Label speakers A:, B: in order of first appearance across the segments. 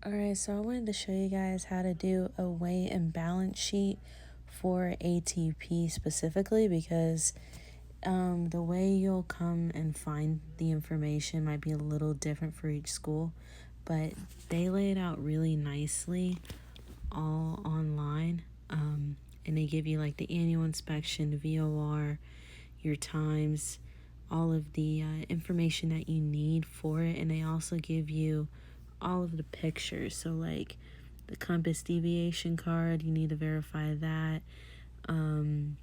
A: Alright, so I wanted to show you guys how to do a weight and balance sheet for ATP specifically because the way you'll come and find the information might be a little different for each school, but they lay it out really nicely all online. And they give you like the annual inspection, VOR, your times, all of the information that you need for it, and they also give you all of the pictures. So like the compass deviation card, you need to verify that. Then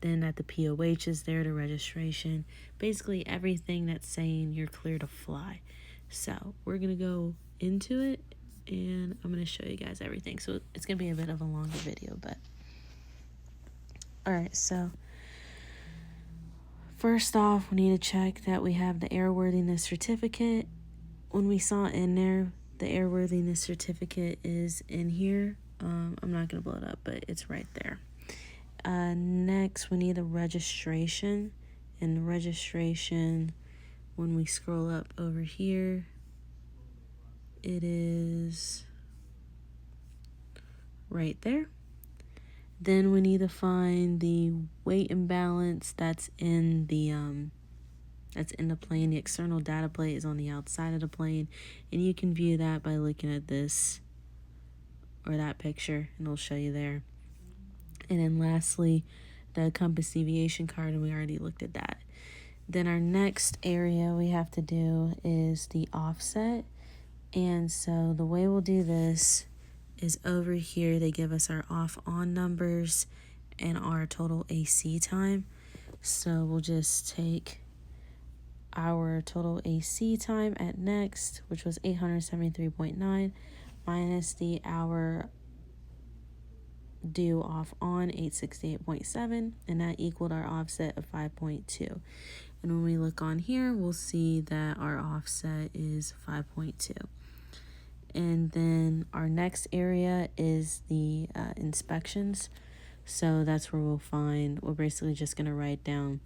A: that the POH is there, the registration, basically everything that's saying you're clear to fly. So we're gonna go into it and I'm gonna show you guys everything. So it's gonna be a bit of a longer video, but all right. So first off, we need to check that we have the airworthiness certificate. When we saw in there, the airworthiness certificate is in here. I'm not gonna blow it up, but it's right there. Next, we need a registration. And the registration, when we scroll up over here, it is right there. Then we need to find the weight imbalance that's in the plane. The external data plate is on the outside of the plane, and you can view that by looking at this or that picture, and it'll show you there. And then lastly, the compass deviation card, and we already looked at that. Then our next area we have to do is the offset. And so the way we'll do this is over here, they give us our off-on numbers and our total AC time. So we'll just take our total AC time at next, which was 873.9, minus the hour due off on 868.7, and that equaled our offset of 5.2. And when we look on here, we'll see that our offset is 5.2. And then our next area is the inspections. So that's where we're basically just going to write down,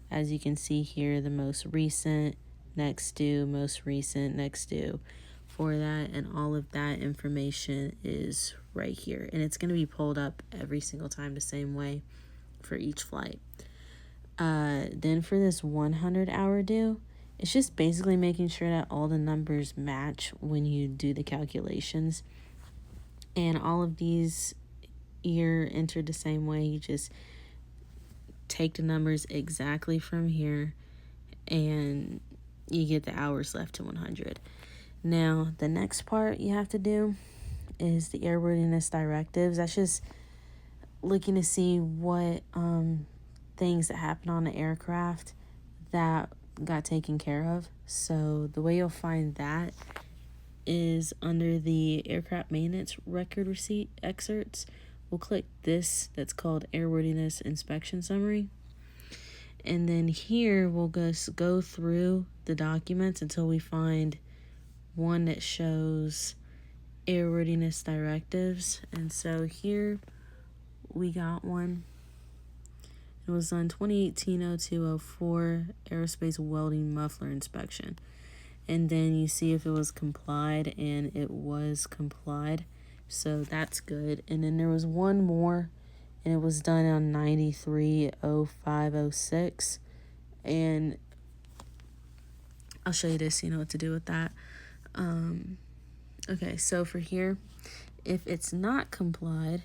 A: as you can see here, the most recent, next due, most recent, next due for that. And all of that information is right here. And it's going to be pulled up every single time the same way for each flight. Then for this 100-hour due, it's just basically making sure that all the numbers match when you do the calculations. And all of these are entered the same way. You just take the numbers exactly from here and you get the hours left to 100. Now, the next part you have to do is the airworthiness directives. That's just looking to see what things that happen on the aircraft that got taken care of. So the way you'll find that is under the aircraft maintenance record receipt excerpts. We'll click this that's called airworthiness inspection summary. And then here we'll just go through the documents until we find one that shows airworthiness directives. And so here we got one. It was on 2018-02-04 aerospace welding muffler inspection. And then you see if it was complied, and it was complied. So that's good. And then there was one more, and it was done on 93-05-06. And I'll show you this, so you know what to do with that. Okay, so for here, if it's not complied,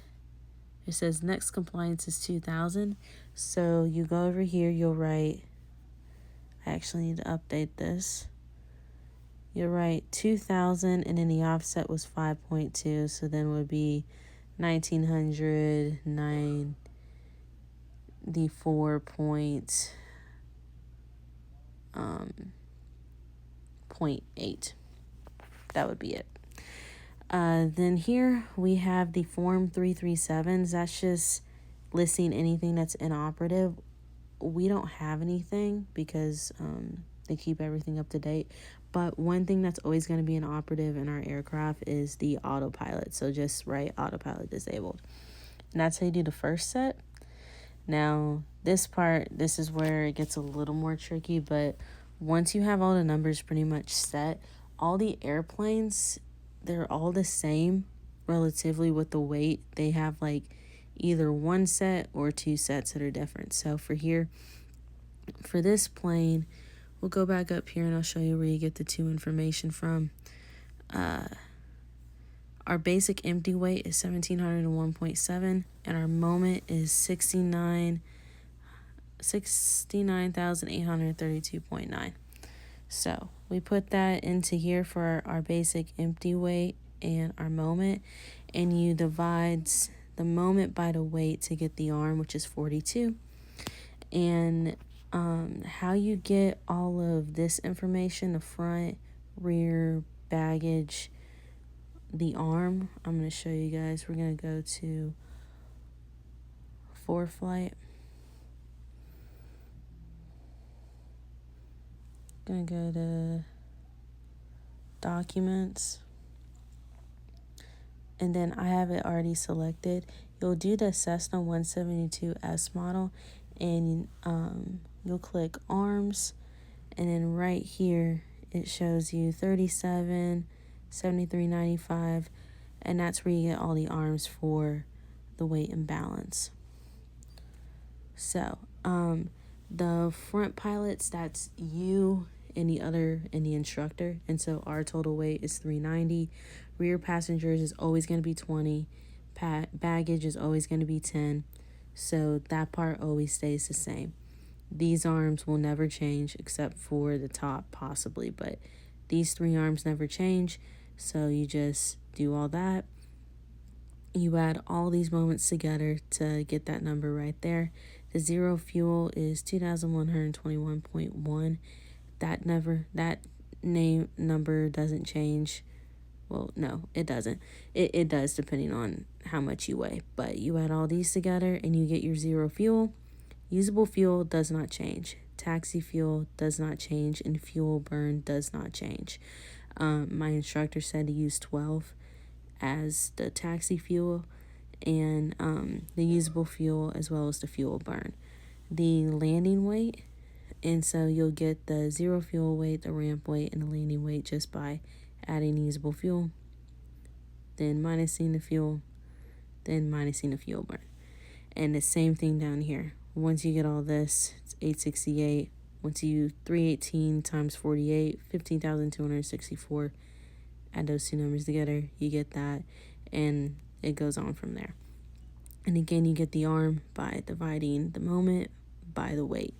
A: it says next compliance is 2000. So you go over here, you'll write, I actually need to update this. You'll write 2000, and then the offset was 5.2. So then it would be 1994.8. That would be it. Then here we have the Form 337s. That's just listing anything that's inoperative. We don't have anything because they keep everything up to date. But one thing that's always going to be inoperative in our aircraft is the autopilot. So just write autopilot disabled. And that's how you do the first set. Now, this is where it gets a little more tricky. But once you have all the numbers pretty much set, all the airplanes, they're all the same relatively with the weight. They have like either one set or two sets that are different. So for here, for this plane, we'll go back up here and I'll show you where you get the two information from. Our basic empty weight is 1,701.7 and our moment is 69,832.9. So we put that into here for our basic empty weight and our moment, and you divide the moment by the weight to get the arm, which is 42. And how you get all of this information, the front, rear, baggage, the arm, I'm going to show you guys. We're going to go to ForeFlight. Going to go to Documents. And then I have it already selected. You'll do the Cessna 172S model, and you'll click Arms, and then right here it shows you 37, 73.95, and that's where you get all the arms for the weight and balance. So the front pilots, that's you and the instructor, and so our total weight is 390. Rear passengers is always going to be 20. Baggage is always going to be 10. So that part always stays the same. These arms will never change except for the top possibly, but these three arms never change. So you just do all that. You add all these moments together to get that number right there. The zero fuel is 2,121.1. That number doesn't change. Well, no, it doesn't. It does depending on how much you weigh. But you add all these together and you get your zero fuel. Usable fuel does not change. Taxi fuel does not change. And fuel burn does not change. My instructor said to use 12 as the taxi fuel and the usable fuel as well as the fuel burn. The landing weight, and so you'll get the zero fuel weight, the ramp weight, and the landing weight just by adding usable fuel, then minusing the fuel, then minusing the fuel burn. And the same thing down here. Once you get all this, it's 868. Once you 318 times 48, 15,264. Add those two numbers together, you get that, and it goes on from there. And again, you get the arm by dividing the moment by the weight.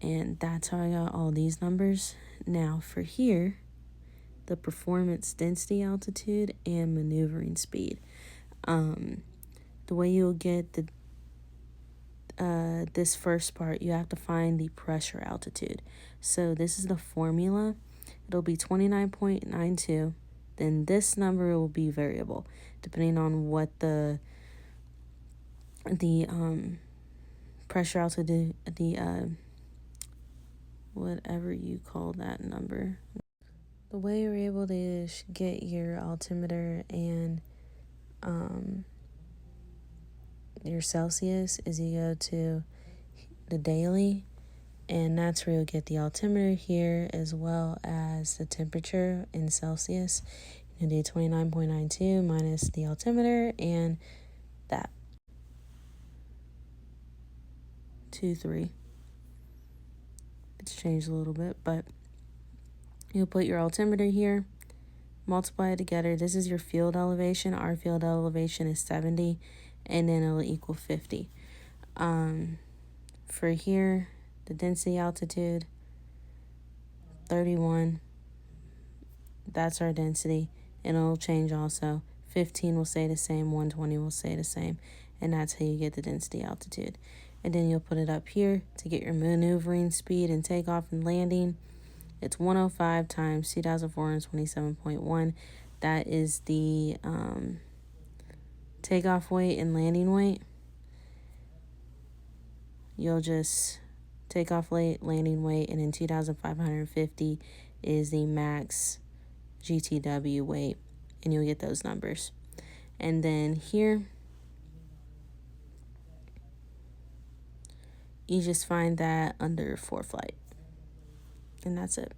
A: And that's how I got all these numbers. Now for here, the performance density altitude and maneuvering speed. The way you'll get this first part, you have to find the pressure altitude. So this is the formula. It'll be 29.92. Then this number will be variable depending on what the pressure altitude, whatever you call that number. The way you're able to get your altimeter and your Celsius is you go to the daily, and that's where you'll get the altimeter here as well as the temperature in Celsius. You do 29.92 minus the altimeter and that. 23. It's changed a little bit, but you'll put your altimeter here, multiply it together. This is your field elevation. Our field elevation is 70, and then it'll equal 50. For here, the density altitude, 31. That's our density, and it'll change also. 15 will stay the same, 120 will stay the same, and that's how you get the density altitude. And then you'll put it up here to get your maneuvering speed and takeoff and landing. It's 105 times 2,427.1. That is the takeoff weight and landing weight. You'll just takeoff weight, landing weight, and then 2,550 is the max GTW weight, and you'll get those numbers. And then here, you just find that under ForeFlight. And that's it.